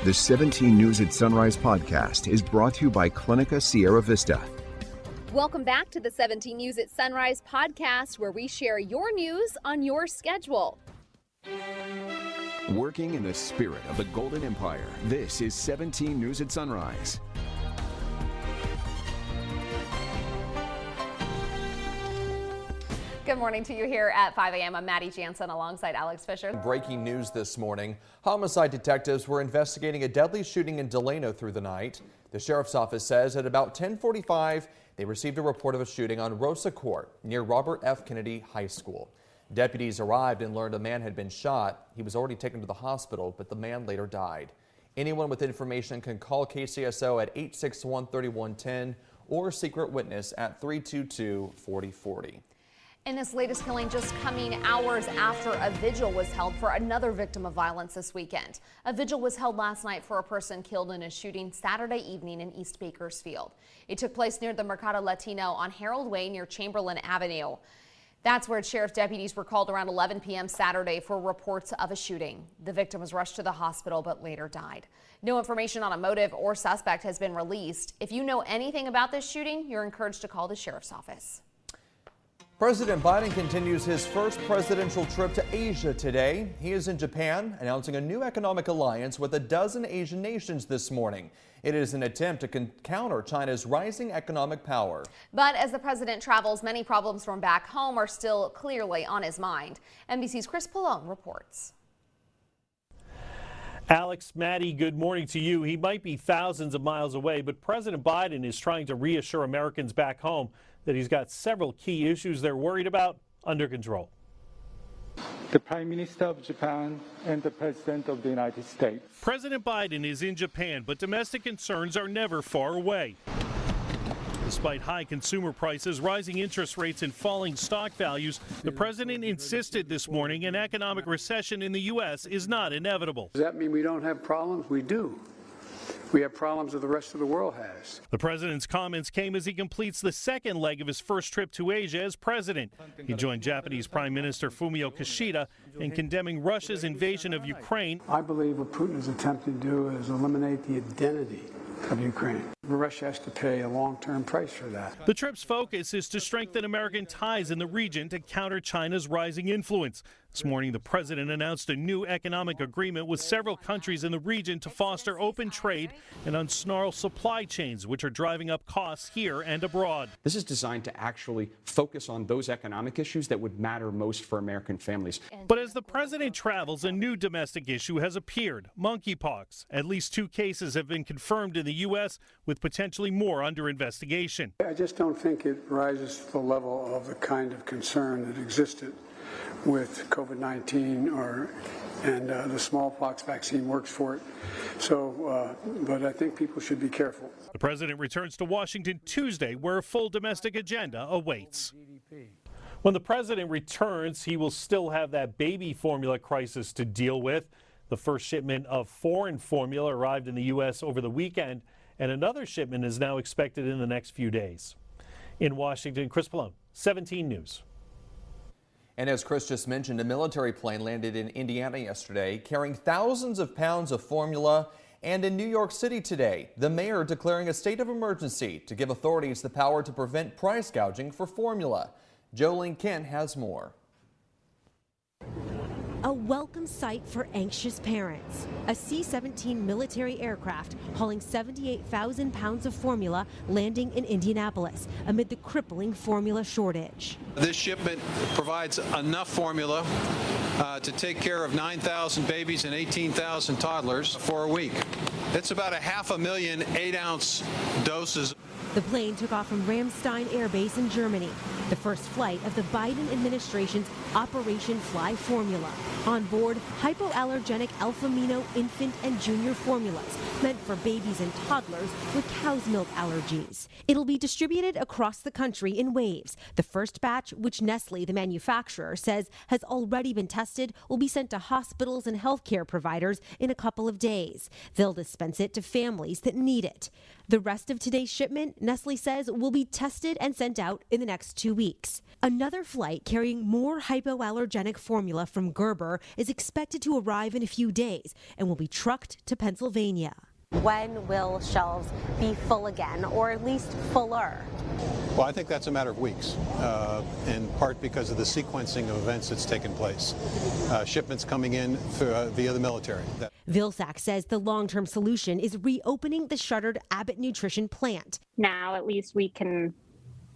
The 17 News at Sunrise podcast is brought to you by Clinica Sierra Vista. Welcome back to the 17 News at Sunrise podcast, where we share your news on your schedule. Working in the spirit of the Golden Empire, this is 17 News at Sunrise. Good morning to you here at 5 a.m. I'm Maddie Jansen alongside Alex Fisher. Breaking news this morning. Homicide detectives were investigating a deadly shooting in Delano through the night. The sheriff's office says at about 10:45, they received a report of a shooting on Rosa Court near Robert F. Kennedy High School. Deputies arrived and learned a man had been shot. He was already taken to the hospital, but the man later died. Anyone with information can call KCSO at 861-3110 or Secret Witness at 322-4040. And this latest killing just coming hours after a vigil was held for another victim of violence this weekend. A vigil was held last night for a person killed in a shooting Saturday evening in East Bakersfield. It took place near the Mercado Latino on Harold Way near Chamberlain Avenue. That's where sheriff deputies were called around 11 p.m. Saturday for reports of a shooting. The victim was rushed to the hospital but later died. No information on a motive or suspect has been released. If you know anything about this shooting, you're encouraged to call the sheriff's office. President Biden continues his first presidential trip to Asia today. He is in Japan, announcing a new economic alliance with a dozen Asian nations this morning. It is an attempt to counter China's rising economic power. But as the president travels, many problems from back home are still clearly on his mind. NBC's Chris Pallone reports. Alex, Maddie, good morning to you. He might be thousands of miles away, but President Biden is trying to reassure Americans back home that he's got several key issues they're worried about under control. The Prime Minister of Japan and the President of the United States. President Biden is in Japan, but domestic concerns are never far away. Despite high consumer prices, rising interest rates, and falling stock values, the president insisted this morning an economic recession in the U.S. is not inevitable. Does that mean we don't have problems? We do. We have problems that the rest of the world has. The president's comments came as he completes the second leg of his first trip to Asia as president. He joined Japanese Prime Minister Fumio Kishida in condemning Russia's invasion of Ukraine. I believe what Putin is attempting to do is eliminate the identity of Ukraine. Russia has to pay a long-term price for that. The trip's focus is to strengthen American ties in the region to counter China's rising influence. This morning, the president announced a new economic agreement with several countries in the region to foster open trade and unsnarl supply chains, which are driving up costs here and abroad. This is designed to actually focus on those economic issues that would matter most for American families. But as the president travels, a new domestic issue has appeared: monkeypox. At least 2 cases have been confirmed in the U.S., with potentially more under investigation. I just don't think it rises to the level of the kind of concern that existed with COVID-19 and the smallpox vaccine works for it. So, but I think people should be careful. The president returns to Washington Tuesday, where a full domestic agenda awaits. When the president returns, he will still have that baby formula crisis to deal with. The first shipment of foreign formula arrived in the U.S. over the weekend, and another shipment is now expected in the next few days. In Washington, Chris Pallone, 17 News. And as Chris just mentioned, a military plane landed in Indiana yesterday carrying thousands of pounds of formula. And in New York City today, the mayor declaring a state of emergency to give authorities the power to prevent price gouging for formula. Jolene Kent has more. A welcome sight for anxious parents. A C-17 military aircraft hauling 78,000 pounds of formula landing in Indianapolis amid the crippling formula shortage. This shipment provides enough formula to take care of 9,000 babies and 18,000 toddlers for a week. It's about 500,000 8-ounce doses. The plane took off from Ramstein Air Base in Germany, the first flight of the Biden administration's Operation Fly Formula. On board, hypoallergenic alpha-amino infant and junior formulas meant for babies and toddlers with cow's milk allergies. It'll be distributed across the country in waves. The first batch, which Nestle, the manufacturer, says has already been tested, will be sent to hospitals and healthcare providers in a couple of days. They'll dispense it to families that need it. The rest of today's shipment, Nestle says, will be tested and sent out in the next 2 weeks. Another flight carrying more hypoallergenic formula from Gerber is expected to arrive in a few days and will be trucked to Pennsylvania. When will shelves be full again, or at least fuller? Well, I think that's a matter of weeks, in part because of the sequencing of events that's taken place. Shipments coming in via the military. Vilsack says the long-term solution is reopening the shuttered Abbott Nutrition plant. Now at least we can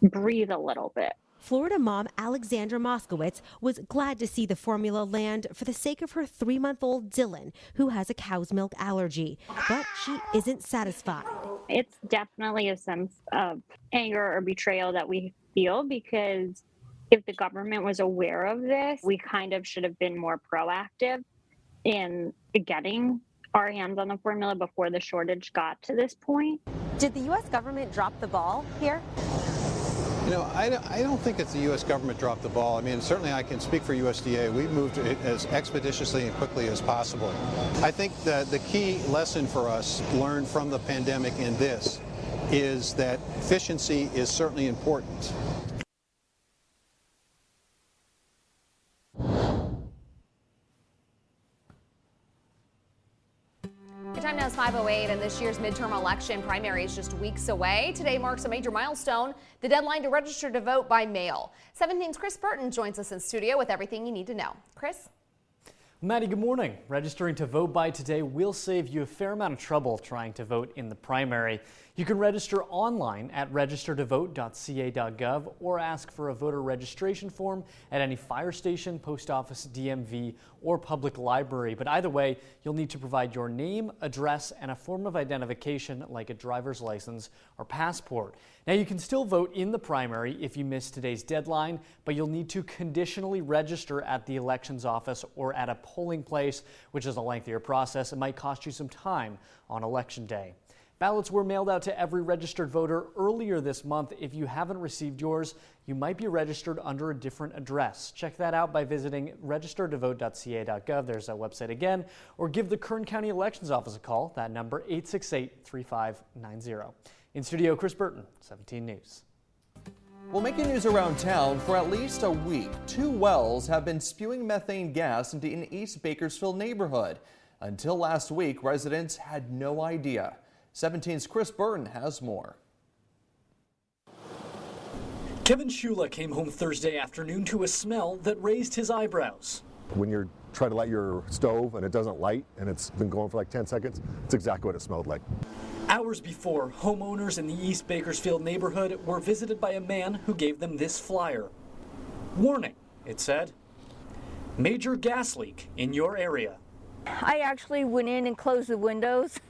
breathe a little bit. Florida mom Alexandra Moskowitz was glad to see the formula land for the sake of her 3-month-old Dylan, who has a cow's milk allergy. But she isn't satisfied. It's definitely a sense of anger or betrayal that we feel, because if the government was aware of this, we kind of should have been more proactive in getting our hands on the formula before the shortage got to this point. Did the U.S. government drop the ball here? You know, I don't think it's the U.S. government dropped the ball. I mean, certainly I can speak for USDA. We moved it as expeditiously and quickly as possible. I think that the key lesson for us learned from the pandemic in this is that efficiency is certainly important. Your time now is 5:08, and this year's midterm election primary is just weeks away. Today marks a major milestone, the deadline to register to vote by mail. 17's Chris Burton joins us in studio with everything you need to know. Chris? Maddie, good morning. Registering to vote by today will save you a fair amount of trouble trying to vote in the primary. You can register online at registertovote.ca.gov or ask for a voter registration form at any fire station, post office, DMV, or public library. But either way, you'll need to provide your name, address, and a form of identification like a driver's license or passport. Now, you can still vote in the primary if you miss today's deadline, but you'll need to conditionally register at the elections office or at a polling place, which is a lengthier process. It might cost you some time on election day. Ballots were mailed out to every registered voter earlier this month. If you haven't received yours, you might be registered under a different address. Check that out by visiting registertovote.ca.gov. There's that website again. Or give the Kern County Elections Office a call. That number, 868-3590. In studio, Chris Burton, 17 News. Well, making news around town for at least a week, 2 wells have been spewing methane gas into an East Bakersfield neighborhood. Until last week, residents had no idea. 17's Chris Burton has more. Kevin Shula came home Thursday afternoon to a smell that raised his eyebrows. When you're trying to light your stove and it doesn't light and it's been going for like 10 seconds, it's exactly what it smelled like. Hours before, homeowners in the East Bakersfield neighborhood were visited by a man who gave them this flyer. Warning, it said, major gas leak in your area. I actually went in and closed the windows.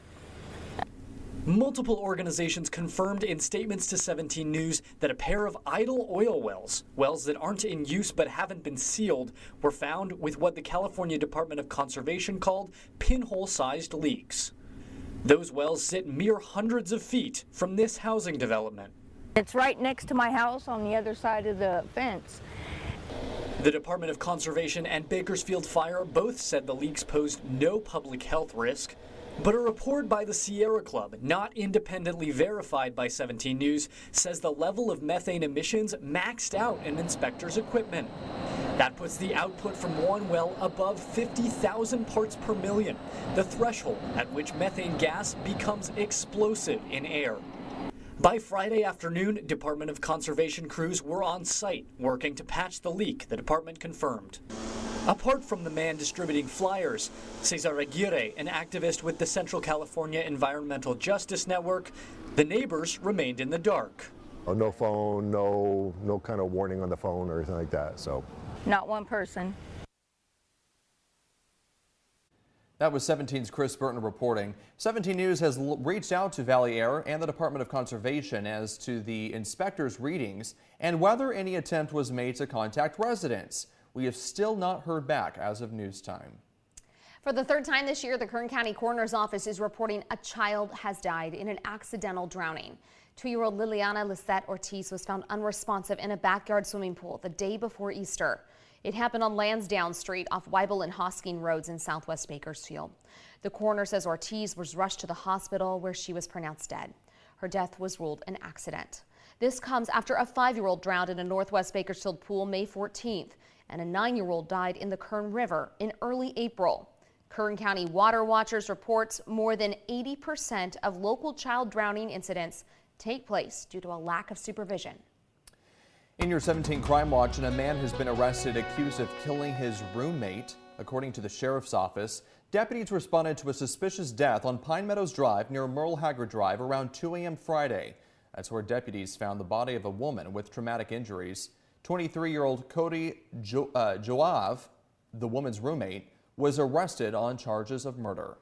Multiple organizations confirmed in statements to 17 News that a pair of idle oil wells that aren't in use but haven't been sealed, were found with what the California Department of Conservation called pinhole-sized leaks. Those wells sit mere hundreds of feet from this housing development. It's right next to my house on the other side of the fence. The Department of Conservation and Bakersfield Fire both said the leaks posed no public health risk. But a report by the Sierra Club, not independently verified by 17 News, says the level of methane emissions maxed out in inspectors' equipment. That puts the output from one well above 50,000 parts per million, the threshold at which methane gas becomes explosive in air. By Friday afternoon, Department of Conservation crews were on site working to patch the leak, the department confirmed. Apart from the man distributing flyers, Cesar Aguirre, an activist with the Central California Environmental Justice Network, the neighbors remained in the dark. No phone, no kind of warning on the phone or anything like that. So, not one person. That was 17's Chris Burton reporting. 17 News has reached out to Valley Air and the Department of Conservation as to the inspectors' readings and whether any attempt was made to contact residents. We have still not heard back as of news time. For the third time this year, the Kern County Coroner's Office is reporting a child has died in an accidental drowning. 2-year-old Liliana Lisette Ortiz was found unresponsive in a backyard swimming pool the day before Easter. It happened on Lansdowne Street off Weibel and Hosking Roads in southwest Bakersfield. The coroner says Ortiz was rushed to the hospital where she was pronounced dead. Her death was ruled an accident. This comes after a 5-year-old drowned in a northwest Bakersfield pool May 14th, and a 9-year-old died in the Kern River in early April. Kern County Water Watchers reports more than 80% of local child drowning incidents take place due to a lack of supervision. In your 17 Crime Watch, a man has been arrested accused of killing his roommate. According to the sheriff's office, deputies responded to a suspicious death on Pine Meadows Drive near Merle Haggard Drive around 2 a.m. Friday. That's where deputies found the body of a woman with traumatic injuries. 23-year-old Cody Joav, the woman's roommate, was arrested on charges of murder.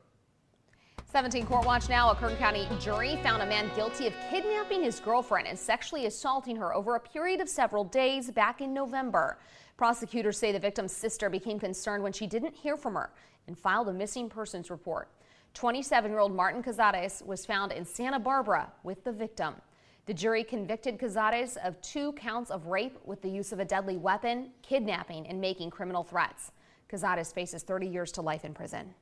17 Court Watch now. A Kern County jury found a man guilty of kidnapping his girlfriend and sexually assaulting her over a period of several days back in November. Prosecutors say the victim's sister became concerned when she didn't hear from her and filed a missing persons report. 27-year-old Martin Cazares was found in Santa Barbara with the victim. The jury convicted Cazares of 2 counts of rape with the use of a deadly weapon, kidnapping, and making criminal threats. Cazares faces 30 years to life in prison.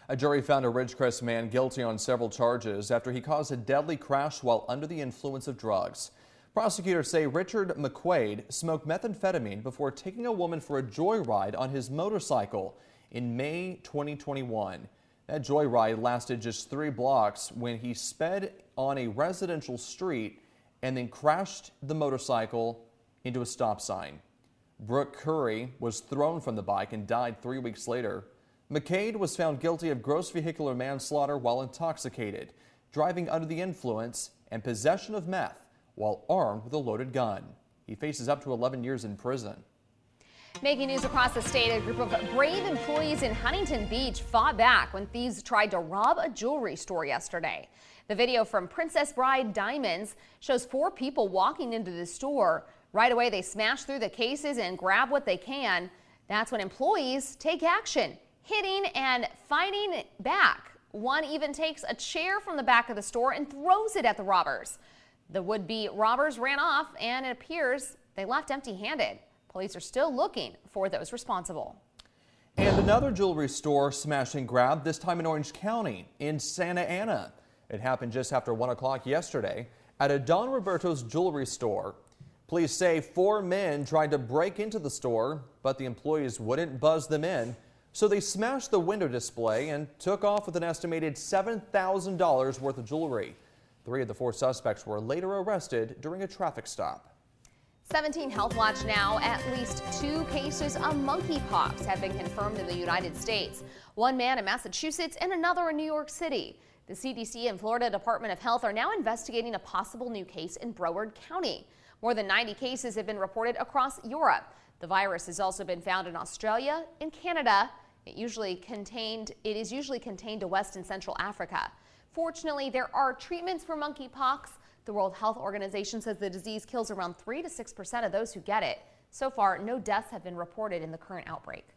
A jury found a Ridgecrest man guilty on several charges after he caused a deadly crash while under the influence of drugs. Prosecutors say Richard McQuaid smoked methamphetamine before taking a woman for a joyride on his motorcycle in May 2021. That joyride lasted just 3 blocks when he sped on a residential street and then crashed the motorcycle into a stop sign. Brooke Curry was thrown from the bike and died 3 weeks later. McCade was found guilty of gross vehicular manslaughter while intoxicated, driving under the influence, and possession of meth while armed with a loaded gun. He faces up to 11 years in prison. Making news across the state, a group of brave employees in Huntington Beach fought back when thieves tried to rob a jewelry store yesterday. The video from Princess Bride Diamonds shows 4 people walking into the store. Right away, they smash through the cases and grab what they can. That's when employees take action, hitting and fighting back. One even takes a chair from the back of the store and throws it at the robbers. The would-be robbers ran off, and it appears they left empty-handed. Police are still looking for those responsible. And another jewelry store smash and grab, this time in Orange County, in Santa Ana. It happened just after 1 o'clock yesterday at a Don Roberto's jewelry store. Police say 4 men tried to break into the store, but the employees wouldn't buzz them in, so they smashed the window display and took off with an estimated $7,000 worth of jewelry. 3 of the 4 suspects were later arrested during a traffic stop. 17 Health Watch now. At least 2 cases of monkeypox have been confirmed in the United States. 1 man in Massachusetts and another in New York City. The CDC and Florida Department of Health are now investigating a possible new case in Broward County. More than 90 cases have been reported across Europe. The virus has also been found in Australia and Canada. It is usually contained to West and Central Africa. Fortunately, there are treatments for monkeypox. The World Health Organization says the disease kills around 3 to 6% of those who get it. So far, no deaths have been reported in the current outbreak.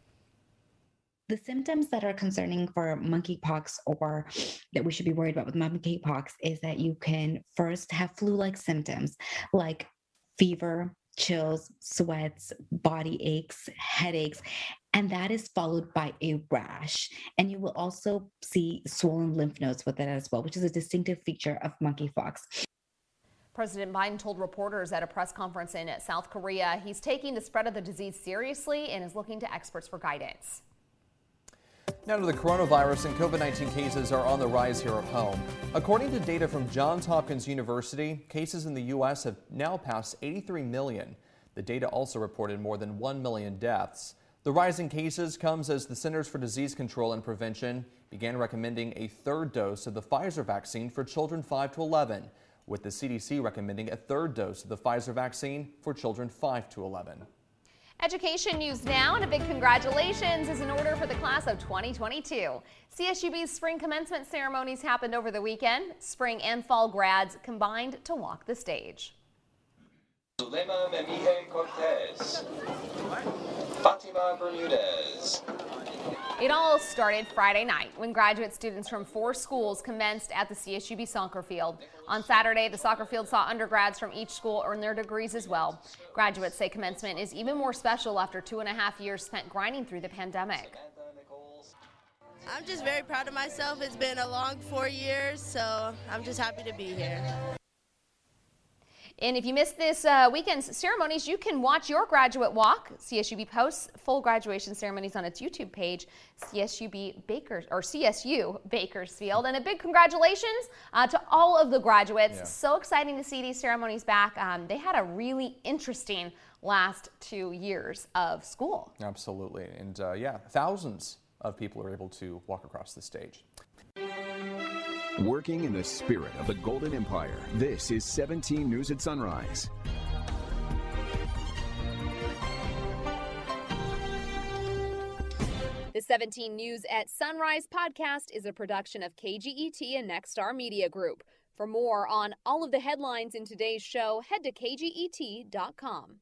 The symptoms that are concerning for monkeypox, or that we should be worried about with monkeypox, is that you can first have flu-like symptoms like fever, chills, sweats, body aches, headaches, and that is followed by a rash. And you will also see swollen lymph nodes with it as well, which is a distinctive feature of monkeypox. President Biden told reporters at a press conference in South Korea he's taking the spread of the disease seriously and is looking to experts for guidance. Now to the coronavirus, and COVID-19 cases are on the rise here at home. According to data from Johns Hopkins University, cases in the U.S. have now passed 83 million. The data also reported more than 1 million deaths. The rise in cases comes as the Centers for Disease Control and Prevention began recommending a 3rd dose of the Pfizer vaccine for children 5 to 11, with the CDC recommending a 3rd dose of the Pfizer vaccine for children 5 to 11. Education news now, and a big congratulations is in order for the class of 2022. CSUB's spring commencement ceremonies happened over the weekend. Spring and fall grads combined to walk the stage. Zulema Memihe Cortez, Fatima Bermudez, It all started Friday night when graduate students from 4 schools commenced at the CSUB soccer field. On Saturday, the soccer field saw undergrads from each school earn their degrees as well. Graduates say commencement is even more special after 2.5 years spent grinding through the pandemic. I'm just very proud of myself. It's been a long 4 years, so I'm just happy to be here. And if you missed this weekend's ceremonies, you can watch your graduate walk. CSUB posts full graduation ceremonies on its YouTube page, CSU Bakersfield. And a big congratulations to all of the graduates. Yeah. So exciting to see these ceremonies back. They had a really interesting last 2 years of school. Absolutely. And yeah, thousands of people are able to walk across the stage. Working in the spirit of the Golden Empire, this is 17 News at Sunrise. The 17 News at Sunrise podcast is a production of KGET and Nexstar Media Group. For more on all of the headlines in today's show, head to kget.com.